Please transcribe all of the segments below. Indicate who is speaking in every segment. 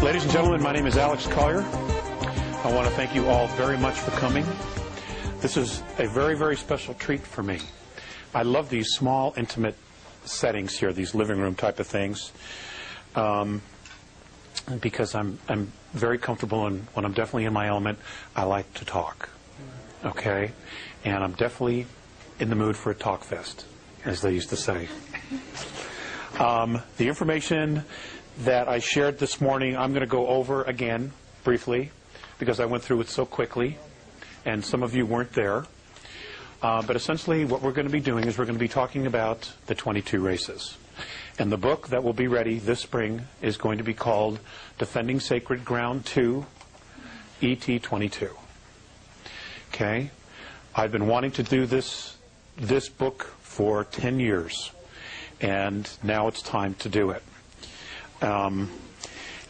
Speaker 1: Ladies and gentlemen, my name is Alex Collier. I want to thank you all very much for coming. This is a very, very special treat for me. I love these small, intimate settings here, these living room type of things, because I'm very comfortable, and when I'm definitely in my element, I like to talk. Okay? And I'm definitely in the mood for a talk fest, as they used to say. The information that I shared this morning, I'm going to go over again briefly because I went through it so quickly and some of you weren't there. But essentially what we're going to be doing is we're going to be talking about the 22 races. And the book that will be ready this spring is going to be called Defending Sacred Ground 2, ET22. Okay? I've been wanting to do this book for 10 years, and now it's time to do it.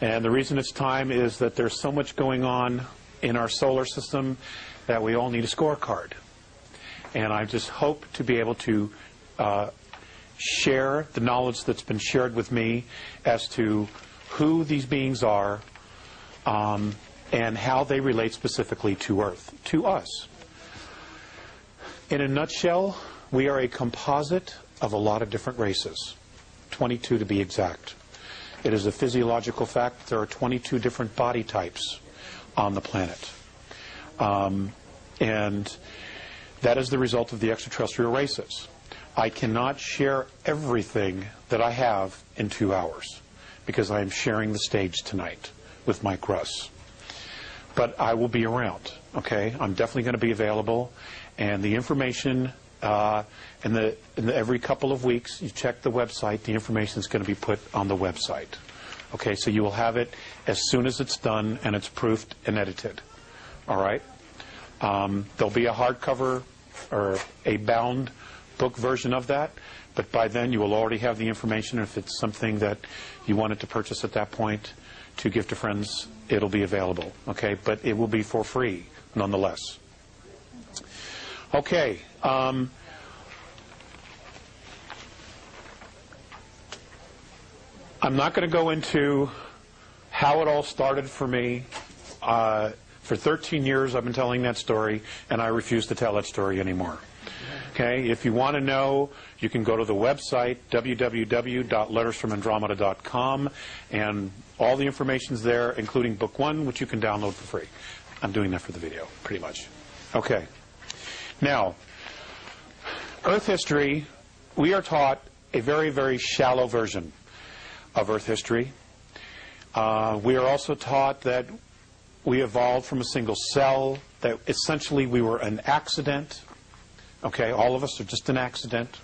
Speaker 1: And the reason it's time is that there's so much going on in our solar system that we all need a scorecard. And I just hope to be able to share the knowledge that's been shared with me as to who these beings are and how they relate specifically to Earth, to us. In a nutshell, we are a composite of a lot of different races, 22 to be exact. It is a physiological fact that there are 22 different body types on the planet. And that is the result of the extraterrestrial races. I cannot share everything that I have in 2 hours because I am sharing the stage tonight with Mike Russ. But I will be around, okay? I'm definitely going to be available. And the information, every couple of weeks, you check the website, the information is going to be put on the website. Okay, so you will have it as soon as it's done and it's proofed and edited. All right? There'll be a hardcover or a bound book version of that, but by then you will already have the information. If it's something that you wanted to purchase at that point to give to friends, it'll be available. Okay, but it will be for free nonetheless. Okay. I'm not going to go into how it all started for me. For 13 years I've been telling that story, and I refuse to tell that story anymore. Okay, if you want to know, you can go to the website, www.lettersfromandromeda.com, and all the information's there, including book 1, which you can download for free. I'm doing that for the video, pretty much. Okay. Now, Earth history, we are taught a very, very shallow version of Earth history. We are also taught that we evolved from a single cell, that essentially we were an accident. Okay, all of us are just an accident.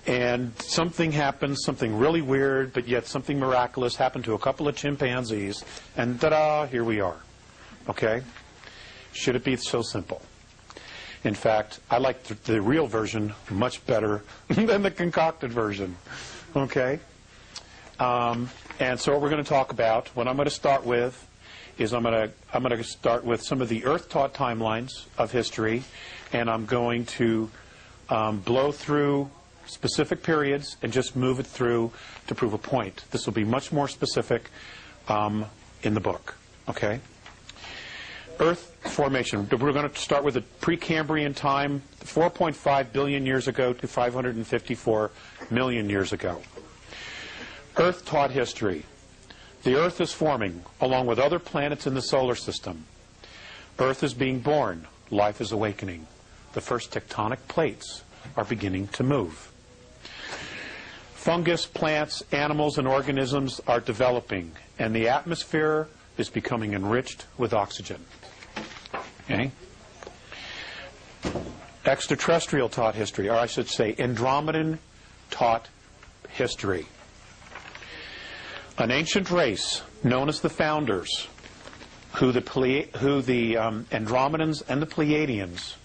Speaker 1: And something happened, something really weird, but yet something miraculous happened to a couple of chimpanzees, and ta-da, here we are. Okay? Should it be so simple? In fact, I like the real version much better than the concocted version. Okay? And so what we're going to talk about, what I'm going to start with, is I'm going to start with some of the Earth-taught timelines of history, and I'm going to blow through specific periods and just move it through to prove a point. This will be much more specific in the book. Okay? Earth formation. We're going to start with the Precambrian time, 4.5 billion years ago to 554 million years ago. Earth-taught history. The Earth is forming, along with other planets in the solar system. Earth is being born. Life is awakening. The first tectonic plates are beginning to move. Fungus, plants, animals, and organisms are developing, and the atmosphere is becoming enriched with oxygen. Okay? Extraterrestrial taught history, or I should say Andromedan taught history. An ancient race known as the Founders, who the Andromedans and the Pleyadians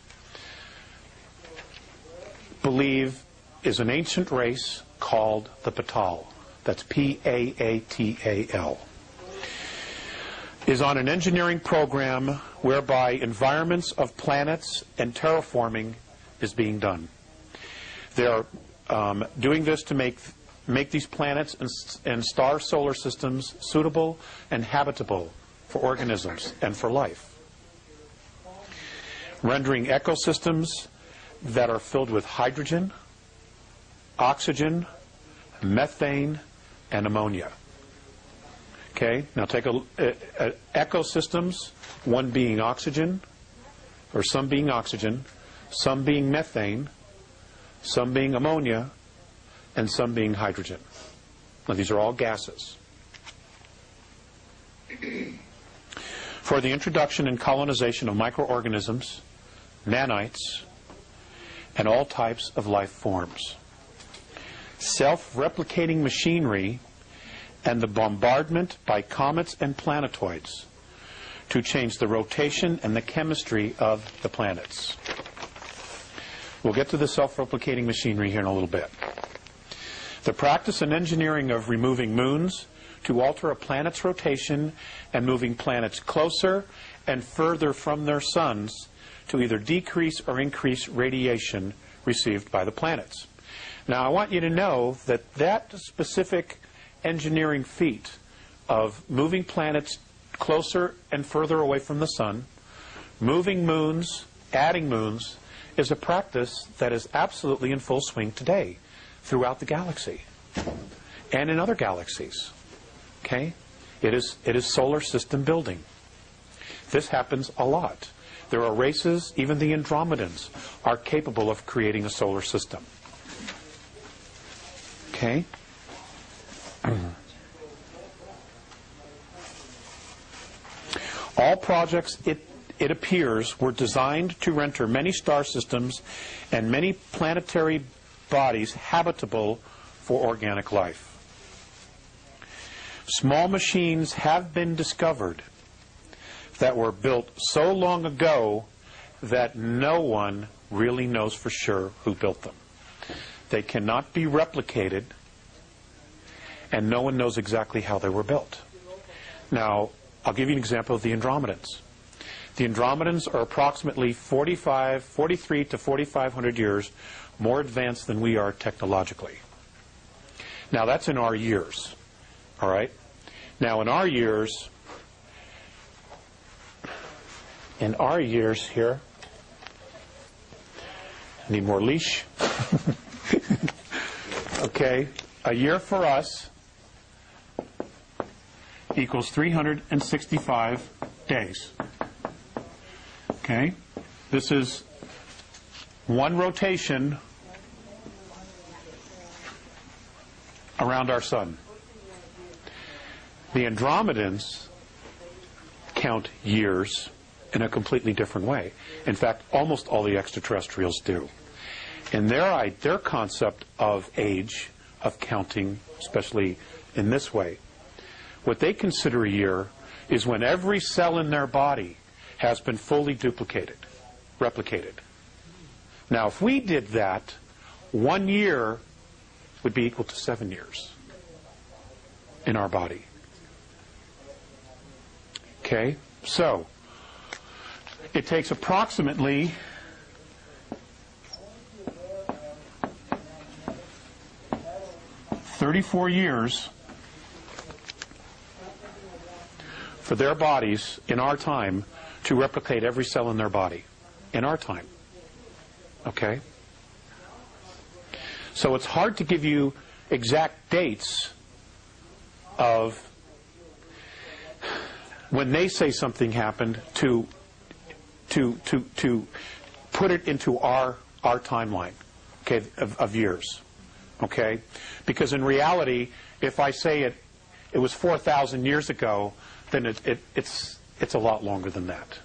Speaker 1: believe is an ancient race called the Patal. That's P-A-A-T-A-L. Is on an engineering program whereby environments of planets and terraforming is being done. They are doing this to make make these planets and star solar systems suitable and habitable for organisms and for life, rendering ecosystems that are filled with hydrogen, oxygen, methane, and ammonia. Okay, now take ecosystems, one being oxygen, or some being oxygen, some being methane, some being ammonia, and some being hydrogen. Now these are all gases. For the introduction and colonization of microorganisms, nanites, and all types of life forms. Self-replicating machinery and the bombardment by comets and planetoids to change the rotation and the chemistry of the planets. We'll get to the self-replicating machinery here in a little bit. The practice and engineering of removing moons to alter a planet's rotation and moving planets closer and further from their suns to either decrease or increase radiation received by the planets. Now, I want you to know that that specific engineering feat of moving planets closer and further away from the sun, moving moons, adding moons, is a practice that is absolutely in full swing today throughout the galaxy and in other galaxies. Okay? It is solar system building. This happens a lot. There are races, even the Andromedans are capable of creating a solar system. Okay? All projects, it appears, were designed to render many star systems and many planetary bodies habitable for organic life. Small machines have been discovered that were built so long ago that no one really knows for sure who built them. They cannot be replicated, and no one knows exactly how they were built. Now, I'll give you an example of the Andromedans. The Andromedans are approximately 43 to 4,500 years more advanced than we are technologically. Now, that's in our years. All right? Now, in our years here, I need more leash. Okay, a year for us equals 365 days. Okay, this is one rotation around our sun. The Andromedans count years in a completely different way. In fact, almost all the extraterrestrials do. In their concept of age, of counting, especially in this way, what they consider a year is when every cell in their body has been fully replicated. Now, if we did that, 1 year would be equal to 7 years in our body. Okay? So, it takes approximately 34 years for their bodies in our time to replicate every cell in their body in our time. Okay? So it's hard to give you exact dates of when they say something happened to put it into our timeline, okay, of years. Okay? Because in reality, if I say it was 4,000 years ago, then it's a lot longer than that.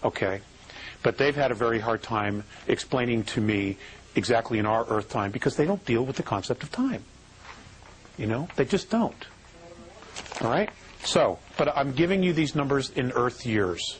Speaker 1: Okay? But they've had a very hard time explaining to me exactly in our Earth time because they don't deal with the concept of time. You know? They just don't. All right? So, but I'm giving you these numbers in Earth years.